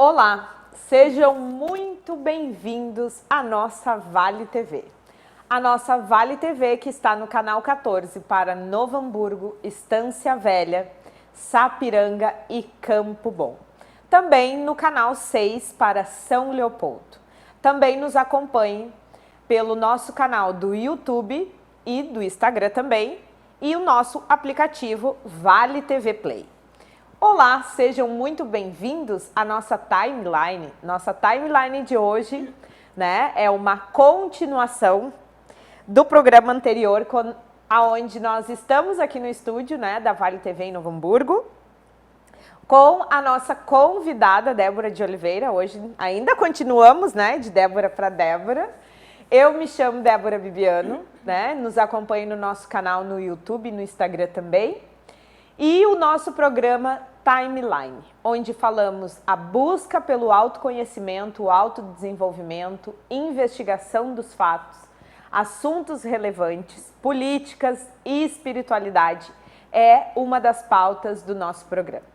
Olá, sejam muito bem-vindos à nossa Vale TV. A nossa Vale TV que está no canal 14 para Novo Hamburgo, Estância Velha, Sapiranga e Campo Bom. Também no canal 6 para São Leopoldo. Também nos acompanhe pelo nosso canal do YouTube e do Instagram também e o nosso aplicativo Vale TV Play. Olá, sejam muito bem-vindos à nossa timeline. Nossa timeline de hoje, né, é uma continuação do programa anterior, aonde nós estamos aqui no estúdio, né, da Vale TV em Novo Hamburgo, com a nossa convidada Débora de Oliveira. Hoje ainda continuamos, né, de Débora para Débora. Eu me chamo Débora Bibiano, né, nos acompanhe no nosso canal no YouTube e no Instagram também. E o nosso programa Timeline, onde falamos a busca pelo autoconhecimento, o autodesenvolvimento, investigação dos fatos, assuntos relevantes, políticas e espiritualidade é uma das pautas do nosso programa.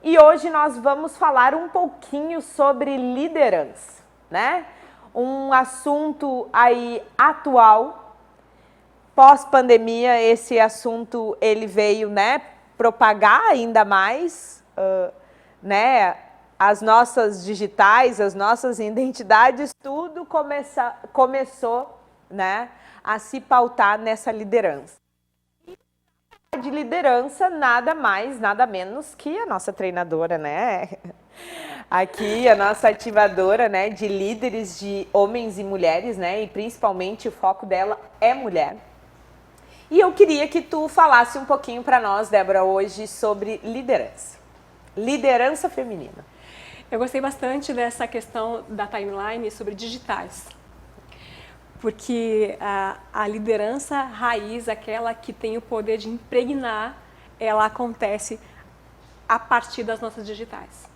E hoje nós vamos falar um pouquinho sobre liderança, né? Um assunto aí atual, pós-pandemia. Esse assunto ele veio, né, propagar ainda mais, né, as nossas digitais, as nossas identidades, tudo começou, né, a se pautar nessa liderança. E de liderança, nada mais, nada menos que a nossa treinadora, né? Aqui, a nossa ativadora, né, de líderes de homens e mulheres, né, e principalmente o foco dela é mulher. E eu queria que tu falasse um pouquinho para nós, Débora, hoje sobre liderança. Liderança feminina. Eu gostei bastante dessa questão da timeline sobre digitais. Porque a liderança raiz, aquela que tem o poder de impregnar, ela acontece a partir das nossas digitais.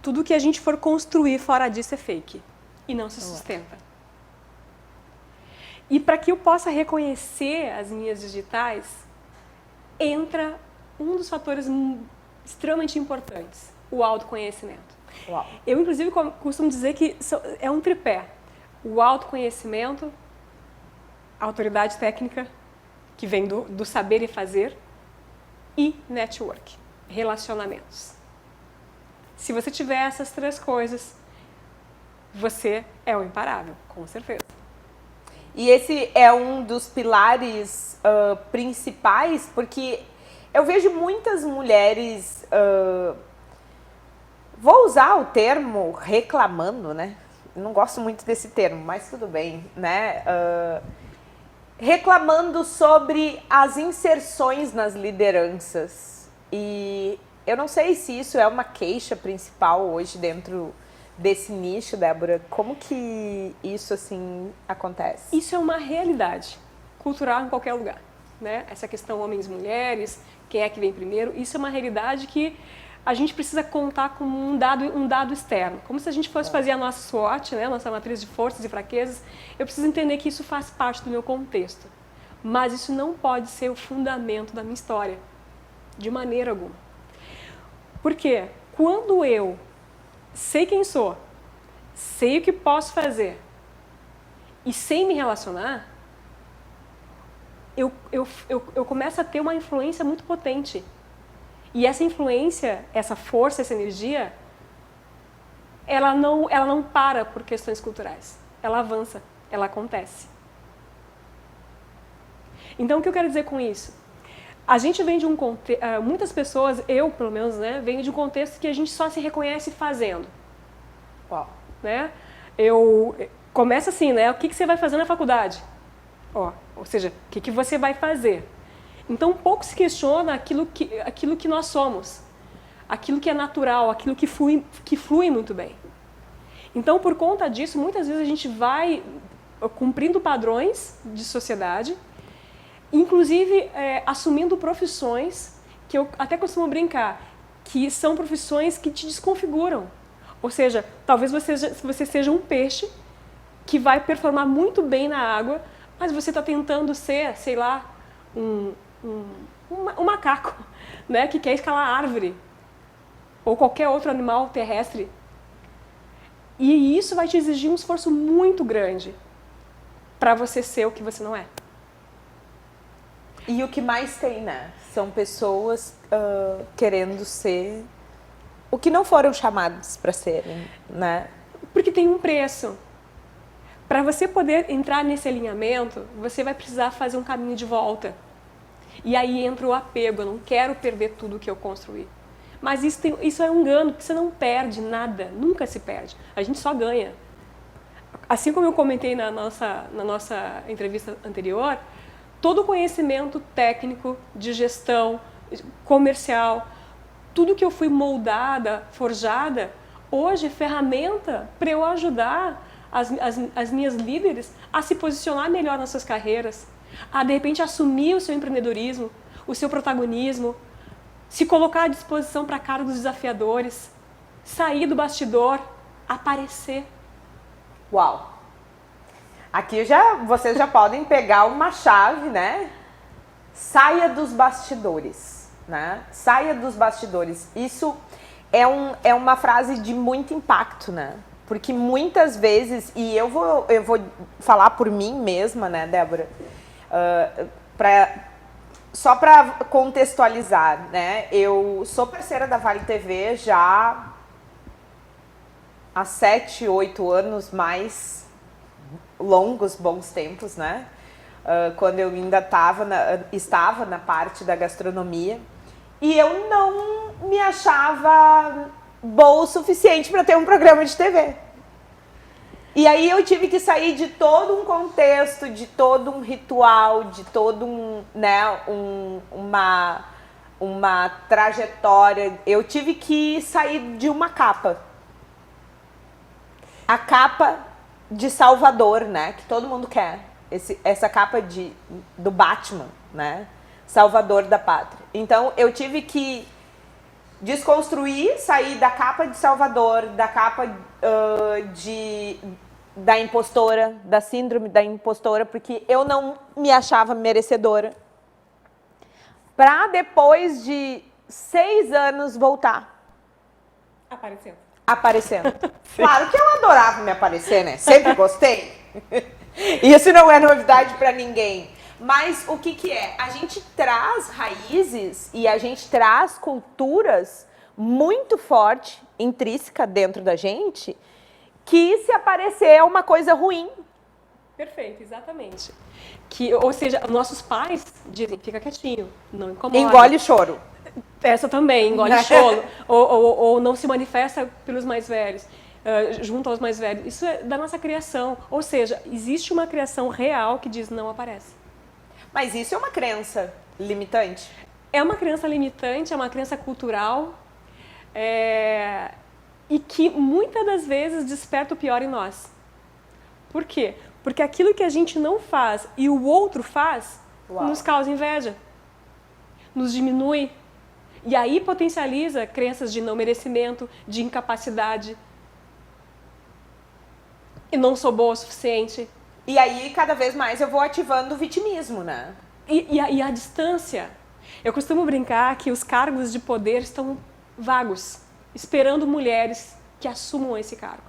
Tudo que a gente for construir fora disso é fake e não se sustenta. E para que eu possa reconhecer as minhas digitais, entra um dos fatores extremamente importantes, o autoconhecimento. Uau. Eu, inclusive, costumo dizer que é um tripé. O autoconhecimento, a autoridade técnica, que vem do saber e fazer, e network, relacionamentos. Se você tiver essas três coisas, você é o imparável, com certeza. E esse é um dos pilares principais, porque eu vejo muitas mulheres, vou usar o termo reclamando, né? Não gosto muito desse termo, mas tudo bem, né? Reclamando sobre as inserções nas lideranças. E eu não sei se isso é uma queixa principal hoje dentro desse nicho, Débora. Como que isso, assim, acontece? Isso é uma realidade cultural em qualquer lugar, né? Essa questão homens e mulheres, quem é que vem primeiro, isso é uma realidade que a gente precisa contar como um dado externo. Como se a gente fosse fazer a nossa SWOT, né? Nossa matriz de forças e fraquezas. Eu preciso entender que isso faz parte do meu contexto. Mas isso não pode ser o fundamento da minha história, de maneira alguma. Por quê? Quando eu sei quem sou, sei o que posso fazer e sei me relacionar, eu começo a ter uma influência muito potente. E essa influência, essa força, essa energia, ela não para por questões culturais. Ela avança, ela acontece. Então, o que eu quero dizer com isso? A gente vem de um contexto, muitas pessoas, eu pelo menos, né, venho de um contexto que a gente só se reconhece fazendo. Uau. Né? Começa assim, né? O que você vai fazer na faculdade? Ou seja, o que você vai fazer? Então, pouco se questiona aquilo que nós somos, aquilo que é natural, aquilo que flui muito bem. Então, por conta disso, muitas vezes a gente vai cumprindo padrões de sociedade, inclusive assumindo profissões que eu até costumo brincar, que são profissões que te desconfiguram. Ou seja, talvez você seja um peixe que vai performar muito bem na água, mas você está tentando ser, sei lá, um macaco, né, que quer escalar árvore, ou qualquer outro animal terrestre E isso vai te exigir um esforço muito grande para você ser o que você não é. E o que mais tem, né? São pessoas querendo ser o que não foram chamados para serem, né? Porque tem um preço. Para você poder entrar nesse alinhamento, você vai precisar fazer um caminho de volta. E aí entra o apego, eu não quero perder tudo que eu construí. Mas isso é um engano, porque você não perde nada, nunca se perde. A gente só ganha. Assim como eu comentei na nossa entrevista anterior, todo o conhecimento técnico de gestão, comercial, tudo que eu fui moldada, forjada, hoje é ferramenta para eu ajudar as minhas líderes a se posicionar melhor nas suas carreiras, a de repente assumir o seu empreendedorismo, o seu protagonismo, se colocar à disposição para cargos desafiadores, sair do bastidor, aparecer. Uau! Aqui vocês já podem pegar uma chave, né? Saia dos bastidores, né? Saia dos bastidores. Isso é uma frase de muito impacto, né? Porque muitas vezes, e eu vou falar por mim mesma, né, Débora? Só para contextualizar, né? Eu sou parceira da Vale TV já há 7, 8 anos, mais longos, bons tempos, né? Quando eu ainda estava na parte da gastronomia. E eu não me achava boa o suficiente para ter um programa de TV. E aí eu tive que sair de todo um contexto, de todo um ritual, de todo uma trajetória. Eu tive que sair de uma capa. A capa de Salvador, né? Que todo mundo quer. Essa capa do Batman, né? Salvador da pátria. Então eu tive que desconstruir, sair da capa de Salvador, da capa da impostora, da síndrome da impostora, porque eu não me achava merecedora. Para depois de 6 anos voltar. Aparecendo. Claro que eu adorava me aparecer, né? Sempre gostei. Isso não é novidade para ninguém. Mas o que é? A gente traz raízes e a gente traz culturas muito forte, intrínseca dentro da gente, que se aparecer é uma coisa ruim. Perfeito, exatamente. Ou seja, nossos pais dizem, fica quietinho, não incomoda. Engole o choro. Essa também, engole choro. ou não se manifesta pelos mais velhos, junto aos mais velhos. Isso é da nossa criação. Ou seja, existe uma criação real que diz não aparece. Mas isso é uma crença limitante? É uma crença limitante, é uma crença cultural. E que muitas das vezes desperta o pior em nós. Por quê? Porque aquilo que a gente não faz e o outro faz, nos causa inveja, nos diminui. E aí potencializa crenças de não merecimento, de incapacidade. E não sou boa o suficiente. E aí, cada vez mais, eu vou ativando o vitimismo, né? E a distância. Eu costumo brincar que os cargos de poder estão vagos, esperando mulheres que assumam esse cargo.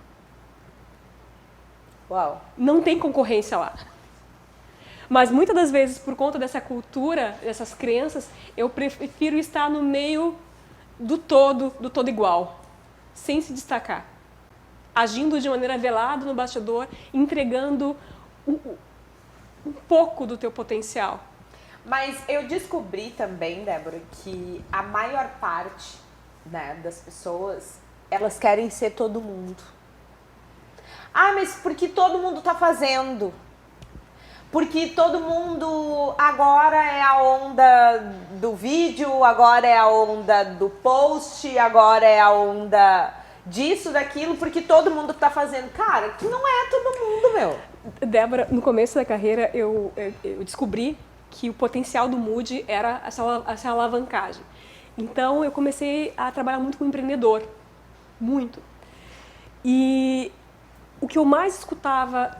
Uau! Não tem concorrência lá. Mas muitas das vezes, por conta dessa cultura, dessas crenças, eu prefiro estar no meio do todo igual, sem se destacar. Agindo de maneira velada no bastidor, entregando um pouco do teu potencial. Mas eu descobri também, Débora, que a maior parte, né, das pessoas, elas querem ser todo mundo. Ah, mas porque todo mundo tá fazendo. Porque todo mundo agora é a onda do vídeo, agora é a onda do post, agora é a onda disso, daquilo, porque todo mundo tá fazendo. Cara, que não é todo mundo, meu. Débora, no começo da carreira, eu descobri que o potencial do Mood era essa alavancagem. Então, eu comecei a trabalhar muito com empreendedor. Muito. E o que eu mais escutava,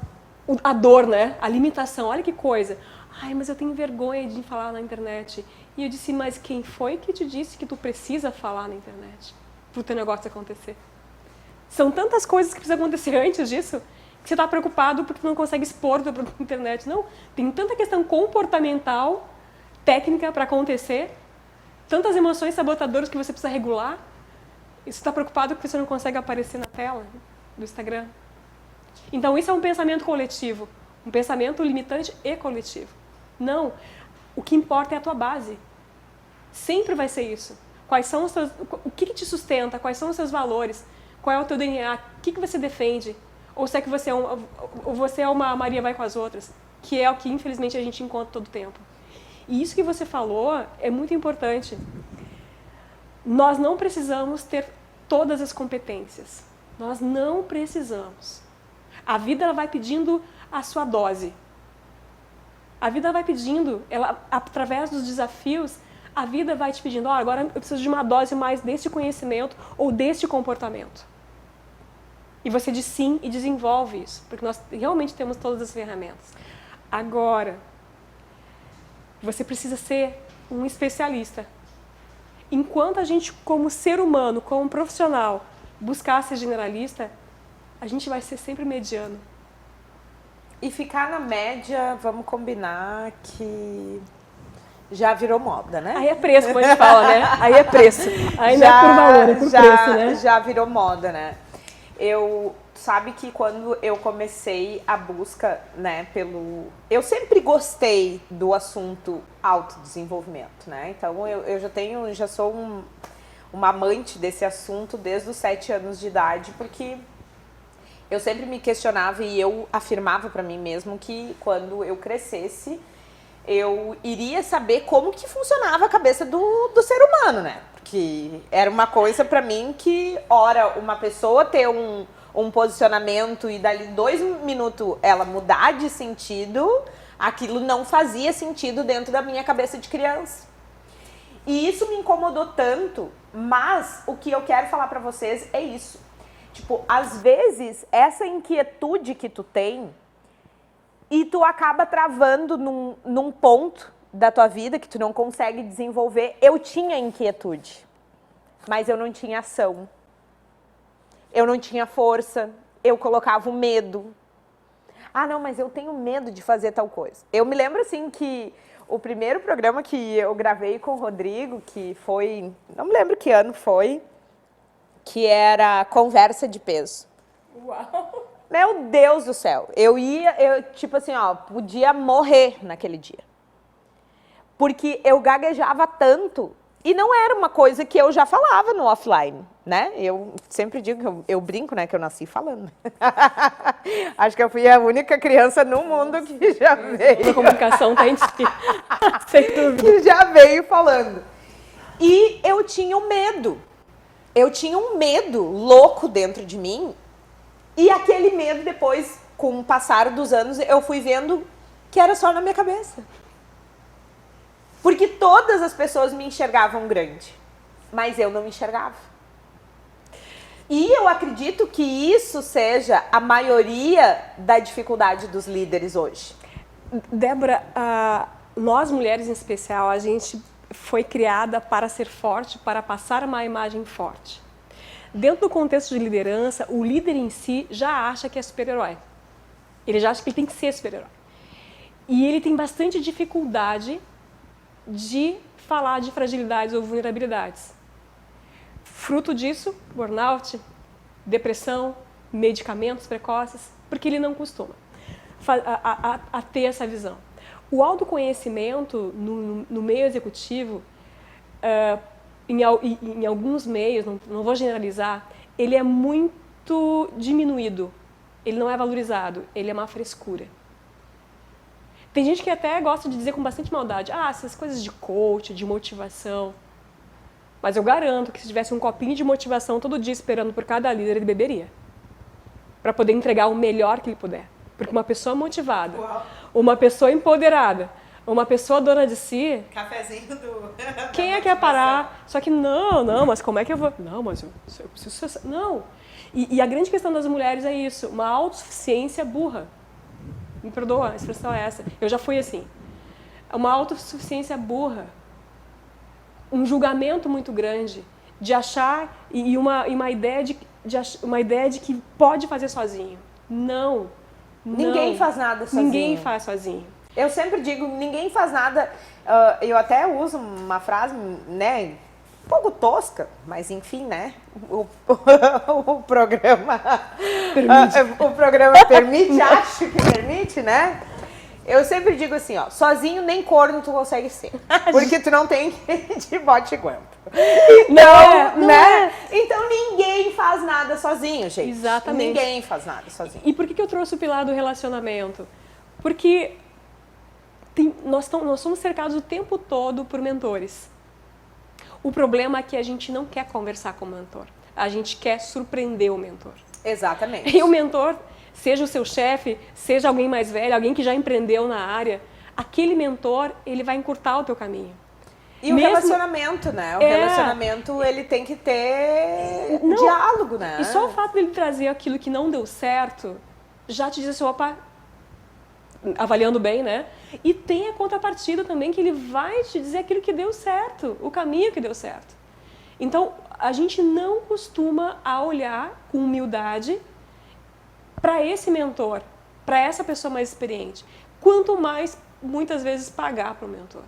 a dor, né? A limitação, olha que coisa. Ai, mas eu tenho vergonha de falar na internet. E eu disse, mas quem foi que te disse que tu precisa falar na internet para o teu negócio acontecer? São tantas coisas que precisam acontecer antes disso que você está preocupado porque não consegue expor na internet. Não, tem tanta questão comportamental, técnica para acontecer, tantas emoções sabotadoras que você precisa regular. E você está preocupado porque você não consegue aparecer na tela do Instagram. Então, isso é um pensamento coletivo, um pensamento limitante e coletivo. Não, o que importa é a tua base. Sempre vai ser isso. Quais são os seus, o que te sustenta, quais são os seus valores, qual é o teu DNA, o que você defende, ou se é que você é uma Maria vai com as outras, que é o que infelizmente a gente encontra todo o tempo. E isso que você falou é muito importante. Nós não precisamos ter todas as competências. Nós não precisamos. A vida ela vai pedindo a sua dose. A vida vai pedindo, ela, através dos desafios, a vida vai te pedindo, agora eu preciso de uma dose mais deste conhecimento ou deste comportamento. E você diz sim e desenvolve isso, porque nós realmente temos todas as ferramentas. Agora, você precisa ser um especialista. Enquanto a gente, como ser humano, como profissional, buscar ser generalista, a gente vai ser sempre mediano. E ficar na média, vamos combinar que já virou moda, né? Aí é preço, como a gente fala, né? Aí é preço. Aí não é por valor, é por preço, né? Já virou moda, né? Sabe que quando eu comecei a busca, né, eu sempre gostei do assunto autodesenvolvimento, né? Então já sou uma amante desse assunto desde os 7 anos de idade, porque eu sempre me questionava e eu afirmava para mim mesmo que quando eu crescesse, eu iria saber como que funcionava a cabeça do ser humano, né? Porque era uma coisa para mim que, ora, uma pessoa ter um posicionamento e dali 2 minutos ela mudar de sentido, aquilo não fazia sentido dentro da minha cabeça de criança. E isso me incomodou tanto, mas o que eu quero falar pra vocês é isso. Tipo, às vezes, essa inquietude que tu tem e tu acaba travando num ponto da tua vida que tu não consegue desenvolver. Eu tinha inquietude, mas eu não tinha ação. Eu não tinha força, eu colocava o medo. Ah, não, mas eu tenho medo de fazer tal coisa. Eu me lembro, assim, que o primeiro programa que eu gravei com o Rodrigo, que foi, não me lembro que ano foi, que era Conversa de Peso. Uau! Meu Deus do céu, eu tipo assim, podia morrer naquele dia. Porque eu gaguejava tanto. E não era uma coisa que eu já falava no offline, né? Eu sempre digo que eu brinco, né? Que eu nasci falando. Acho que eu fui a única criança no mundo que já veio. A comunicação tá em ti. Sem dúvida. Que já veio falando. E eu tinha um medo. Eu tinha um medo louco dentro de mim. E aquele medo depois, com o passar dos anos, eu fui vendo que era só na minha cabeça. Porque todas as pessoas me enxergavam grande, mas eu não me enxergava. E eu acredito que isso seja a maioria da dificuldade dos líderes hoje. Débora, nós mulheres em especial, a gente foi criada para ser forte, para passar uma imagem forte. Dentro do contexto de liderança, o líder em si já acha que é super-herói. Ele já acha que ele tem que ser super-herói. E ele tem bastante dificuldade de falar de fragilidades ou vulnerabilidades. Fruto disso, burnout, depressão, medicamentos precoces, porque ele não costuma a ter essa visão. O autoconhecimento no meio executivo, em alguns meios, não vou generalizar, ele é muito diminuído, ele não é valorizado, ele é uma frescura. Tem gente que até gosta de dizer com bastante maldade, essas coisas de coach, de motivação. Mas eu garanto que se tivesse um copinho de motivação todo dia esperando por cada líder, ele beberia. Para poder entregar o melhor que ele puder. Porque uma pessoa motivada, uma pessoa empoderada, uma pessoa dona de si... Cafezinho do... Quem é que ia parar? Só que não, mas como é que eu vou... Não, mas eu preciso... Não. E a grande questão das mulheres é isso, uma autossuficiência burra. Me perdoa, a expressão é essa. Eu já fui assim. Uma autossuficiência burra. Um julgamento muito grande de achar e uma ideia de uma ideia de que pode fazer sozinho. Não. Ninguém faz nada sozinho. Ninguém faz sozinho. Eu sempre digo, ninguém faz nada. Eu até uso uma frase, né, um pouco tosca, mas enfim, né? O programa permite. O programa permite, acho que permite, né? Eu sempre digo assim, ó, sozinho nem corno tu consegue ser, porque tu não tem de bote e guampa. Então, né? Então ninguém faz nada sozinho, gente. Exatamente. Ninguém faz nada sozinho. E por que eu trouxe o pilar do relacionamento? Porque nós somos cercados o tempo todo por mentores. O problema é que a gente não quer conversar com o mentor. A gente quer surpreender o mentor. Exatamente. E o mentor, seja o seu chefe, seja alguém mais velho, alguém que já empreendeu na área, aquele mentor, ele vai encurtar o teu caminho. E o relacionamento, né? O relacionamento, ele tem que ter diálogo, né? E só o fato dele trazer aquilo que não deu certo, já te diz assim, opa, avaliando bem, né? E tem a contrapartida também, que ele vai te dizer aquilo que deu certo, o caminho que deu certo. Então, a gente não costuma olhar com humildade para esse mentor, para essa pessoa mais experiente. Quanto mais, muitas vezes, pagar para o mentor.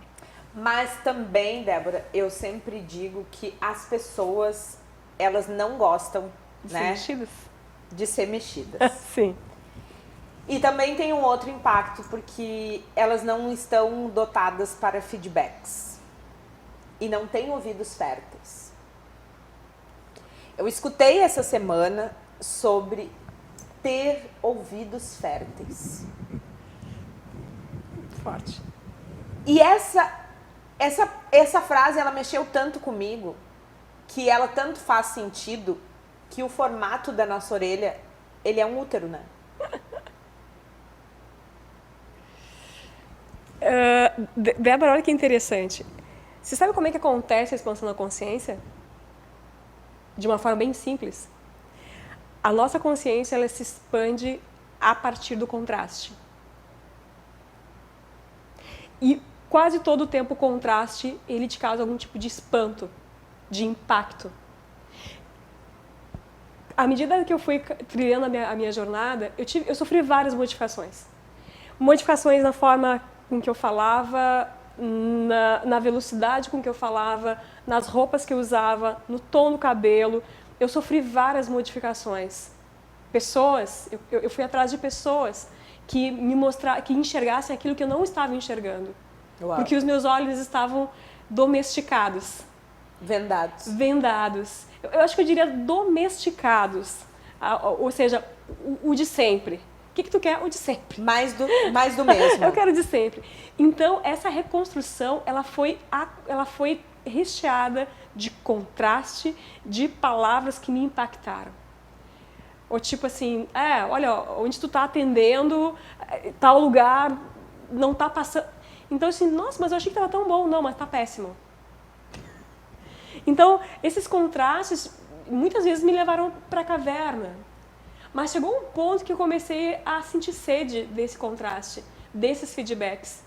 Mas também, Débora, eu sempre digo que as pessoas, elas não gostam, De né, ser mexidas. de ser mexidas. Sim. E também tem um outro impacto, porque elas não estão dotadas para feedbacks. E não têm ouvidos férteis. Eu escutei essa semana sobre ter ouvidos férteis. Forte. E essa frase, ela mexeu tanto comigo, que ela tanto faz sentido, que o formato da nossa orelha, ele é um útero, né? Débora, olha que interessante. Você sabe como é que acontece a expansão da consciência? De uma forma bem simples. A nossa consciência, ela se expande a partir do contraste. E quase todo o tempo o contraste, ele te causa algum tipo de espanto, de impacto. À medida que eu fui trilhando a minha jornada, eu sofri várias modificações. Modificações na forma com que eu falava, na velocidade com que eu falava, nas roupas que eu usava, no tom do cabelo. Eu sofri várias modificações. Pessoas, eu fui atrás de pessoas que me mostrassem, que enxergassem aquilo que eu não estava enxergando. Uau. Porque os meus olhos estavam domesticados. Vendados. Eu acho que eu diria domesticados. Ou seja, o de sempre. O que tu quer? O de sempre. Mais do mesmo. Eu quero o de sempre. Então, essa reconstrução, ela foi recheada de contraste, de palavras que me impactaram. Ou tipo assim, olha, onde tu tá atendendo, tal lugar, não tá passando... Então, assim, nossa, mas eu achei que estava tão bom. Não, mas tá péssimo. Então, esses contrastes, muitas vezes me levaram para a caverna. Mas chegou um ponto que eu comecei a sentir sede desse contraste, desses feedbacks.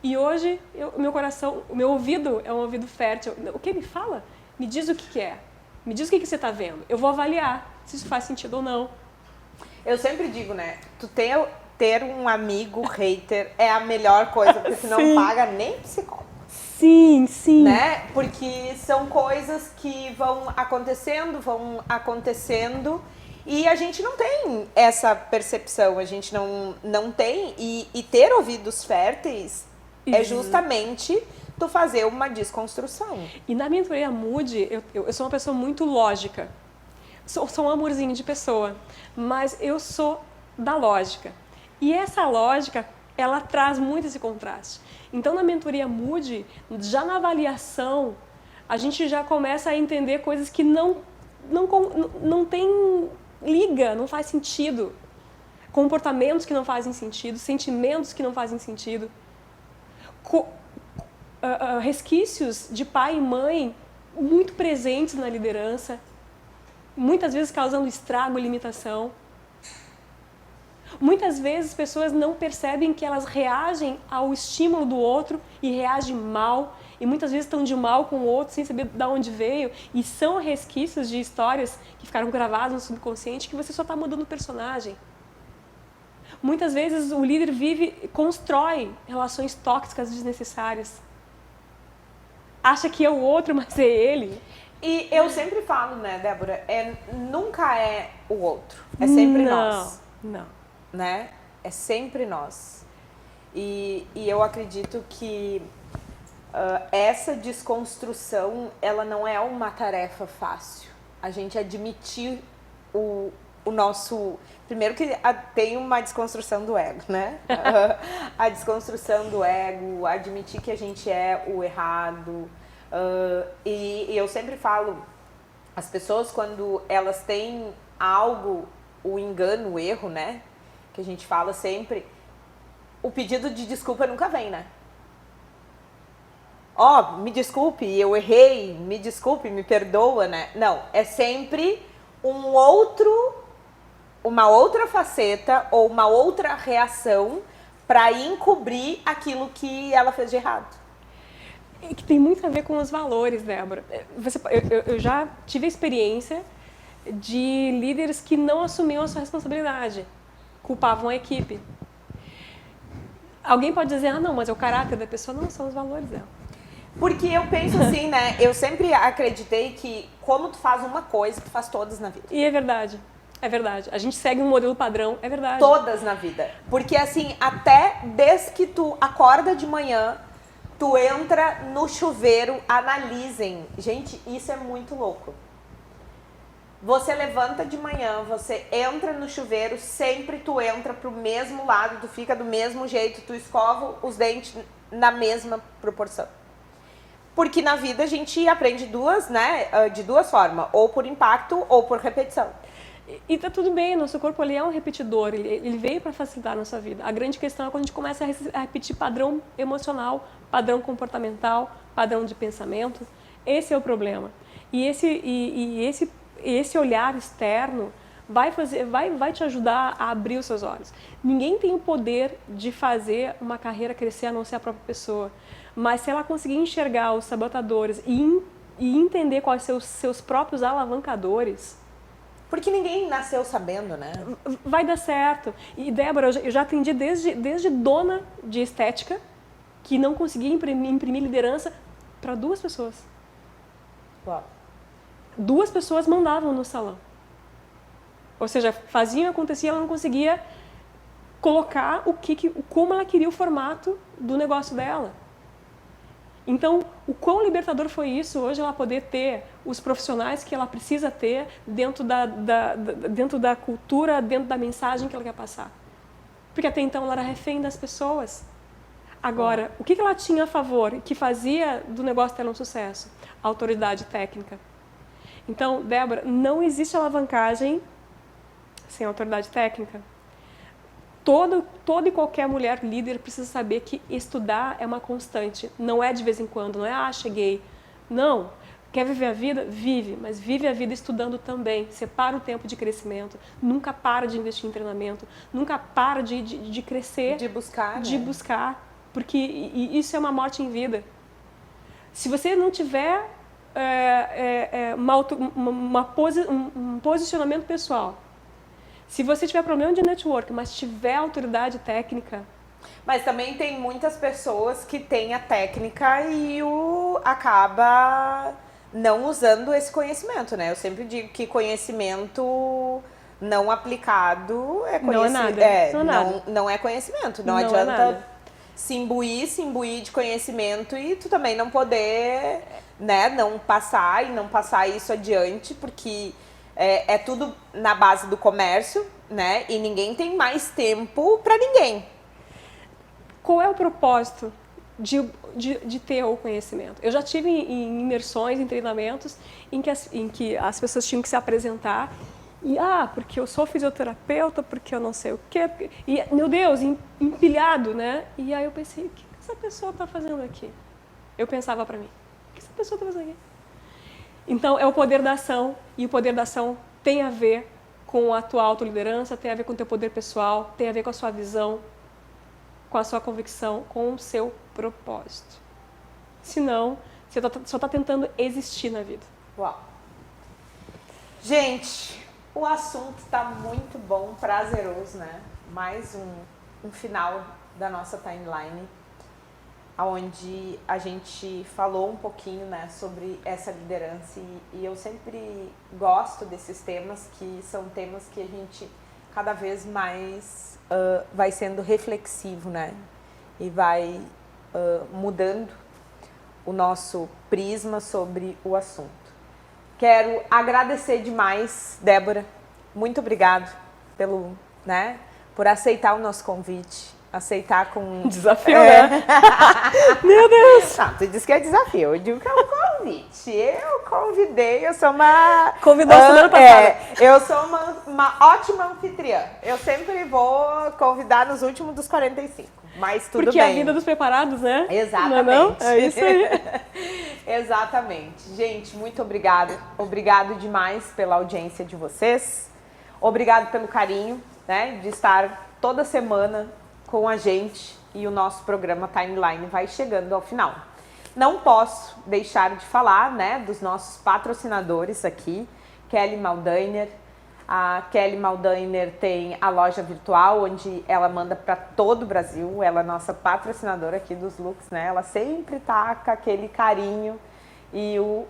E hoje, meu coração, o meu ouvido é um ouvido fértil. O que me fala? Me diz o que é. Me diz o que você está vendo. Eu vou avaliar se isso faz sentido ou não. Eu sempre digo, né? Tu ter um amigo hater é a melhor coisa, porque tu não paga nem psicólogo. Sim, sim. Né? Porque são coisas que vão acontecendo e a gente não tem essa percepção, a gente não tem, e ter ouvidos férteis é justamente tu fazer uma desconstrução. E na mentoria Mood, eu sou uma pessoa muito lógica, sou um amorzinho de pessoa, mas eu sou da lógica. E essa lógica, ela traz muito esse contraste. Então, na mentoria Mood, já na avaliação, a gente já começa a entender coisas que não tem liga, não faz sentido. Comportamentos que não fazem sentido, sentimentos que não fazem sentido. Resquícios de pai e mãe muito presentes na liderança, muitas vezes causando estrago e limitação. Muitas vezes pessoas não percebem que elas reagem ao estímulo do outro e reagem mal e muitas vezes estão de mal com o outro sem saber de onde veio, e são resquícios de histórias que ficaram gravadas no subconsciente que você só está mudando o personagem. Muitas vezes o líder constrói relações tóxicas desnecessárias. Acha que é o outro, mas é ele. E eu sempre falo, né, Débora, nunca é o outro, é sempre nós. Não. Né? É sempre nós. E eu acredito que essa desconstrução, ela não é uma tarefa fácil. A gente admitir o nosso... Primeiro que tem uma desconstrução do ego, né? A desconstrução do ego, admitir que a gente é o errado. E eu sempre falo, as pessoas quando elas têm algo, o engano, o erro, né? Que a gente fala sempre, o pedido de desculpa nunca vem, né? Me desculpe, eu errei, me desculpe, me perdoa, né? Não, é sempre uma outra faceta ou uma outra reação para encobrir aquilo que ela fez de errado. Que tem muito a ver com os valores, Débora. Eu já tive a experiência de líderes que não assumiam a sua responsabilidade, culpavam a equipe. Alguém pode dizer, não, mas é o caráter da pessoa. Não, são os valores dela. Porque eu penso assim, né? Eu sempre acreditei que como tu faz uma coisa, tu faz todas na vida. E é verdade. É verdade. A gente segue um modelo padrão, é verdade. Todas na vida. Porque assim, até desde que tu acorda de manhã, tu entra no chuveiro, analisem. Gente, isso é muito louco. Você levanta de manhã, você entra no chuveiro, sempre tu entra pro mesmo lado, tu fica do mesmo jeito, tu escova os dentes na mesma proporção. Porque na vida a gente aprende de duas formas, ou por impacto ou por repetição. E tá tudo bem, nosso corpo ele é um repetidor, ele veio para facilitar a nossa vida. A grande questão é quando a gente começa a repetir padrão emocional, padrão comportamental, padrão de pensamento. Esse é o problema. E esse olhar externo vai te ajudar a abrir os seus olhos. Ninguém tem o poder de fazer uma carreira crescer a não ser a própria pessoa. Mas se ela conseguir enxergar os sabotadores e entender quais são os seus próprios alavancadores... Porque ninguém nasceu sabendo, né? Vai dar certo. E, Débora, eu já atendi desde dona de estética, que não conseguia imprimir liderança, para 2 pessoas. Uau. 2 pessoas mandavam no salão. Ou seja, faziam e acontecia, ela não conseguia colocar como ela queria o formato do negócio dela. Então, o quão libertador foi isso, hoje ela poder ter os profissionais que ela precisa ter dentro da cultura, dentro da mensagem que ela quer passar. Porque até então ela era refém das pessoas. Agora, o que ela tinha a favor, que fazia do negócio dela um sucesso? A autoridade técnica. Então, Débora, não existe alavancagem sem autoridade técnica. Toda e qualquer mulher líder precisa saber que estudar é uma constante. Não é de vez em quando, não é, cheguei. Não. Quer viver a vida? Vive, mas vive a vida estudando também. Separa o tempo de crescimento. Nunca para de investir em treinamento. Nunca para de crescer. De buscar, De buscar. Porque isso é uma morte em vida. Se você não tiver um posicionamento pessoal, se você tiver problema de network, mas tiver autoridade técnica... Mas também tem muitas pessoas que têm a técnica e acaba não usando esse conhecimento, né? Eu sempre digo que conhecimento não aplicado é conhecimento. Não é conhecimento. Não adianta se imbuir de conhecimento e tu também não poder, né, não passar isso adiante, porque... É tudo na base do comércio, né? E ninguém tem mais tempo para ninguém. Qual é o propósito de ter o conhecimento? Eu já tive em imersões, em treinamentos, em que as pessoas tinham que se apresentar e, porque eu sou fisioterapeuta, porque eu não sei o quê. E, meu Deus, empilhado, né? E aí eu pensei, o que essa pessoa está fazendo aqui? Eu pensava para mim, o que essa pessoa está fazendo aqui? Então, é o poder da ação, e o poder da ação tem a ver com a tua autoliderança, tem a ver com o teu poder pessoal, tem a ver com a sua visão, com a sua convicção, com o seu propósito. Senão, você só está tentando existir na vida. Uau! Gente, o assunto está muito bom, prazeroso, né? Mais um final da nossa timeline, onde a gente falou um pouquinho, né, sobre essa liderança e eu sempre gosto desses temas, que são temas que a gente cada vez mais vai sendo reflexivo, né, e vai mudando o nosso prisma sobre o assunto. Quero agradecer demais, Débora, muito obrigado por aceitar o nosso convite. Aceitar com... Desafio, né? Meu Deus! Não, tu disse que é desafio, eu digo que é um convite. Eu convidei, eu sou uma... Convidou semana passada. Eu sou uma ótima anfitriã. Eu sempre vou convidar nos últimos dos 45, mas tudo Porque bem. Porque a vida dos preparados, né? Exatamente. Não? É isso aí. Exatamente. Gente, muito obrigada. Obrigado demais pela audiência de vocês. Obrigado pelo carinho, né, de estar toda semana com a gente e o nosso programa Timeline vai chegando ao final. Não posso deixar de falar, né, dos nossos patrocinadores aqui, Kelly Maldainer. A Kelly Maldainer tem a loja virtual, onde ela manda para todo o Brasil. Ela é nossa patrocinadora aqui dos looks, né? Ela sempre tá com aquele carinho e o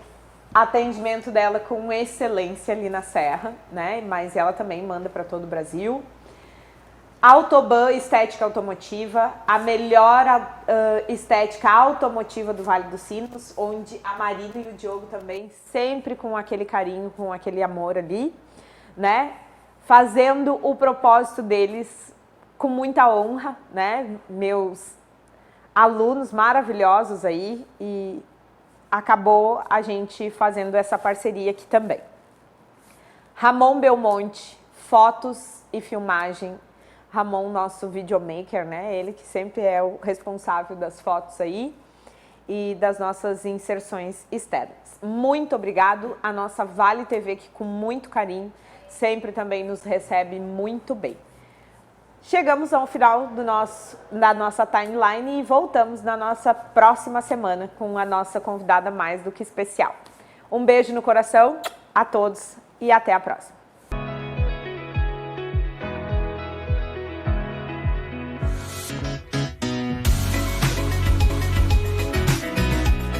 atendimento dela com excelência ali na Serra, né? Mas ela também manda para todo o Brasil. Autoban Estética Automotiva, a melhor estética automotiva do Vale dos Sinos, onde a Marília e o Diogo também sempre com aquele carinho, com aquele amor ali, né? Fazendo o propósito deles com muita honra, né? Meus alunos maravilhosos aí, e acabou a gente fazendo essa parceria aqui também. Ramon Belmonte, fotos e filmagem. Ramon, nosso videomaker, né? Ele que sempre é o responsável das fotos aí e das nossas inserções externas. Muito obrigado à nossa Vale TV, que com muito carinho sempre também nos recebe muito bem. Chegamos ao final da nossa timeline e voltamos na nossa próxima semana com a nossa convidada mais do que especial. Um beijo no coração a todos e até a próxima.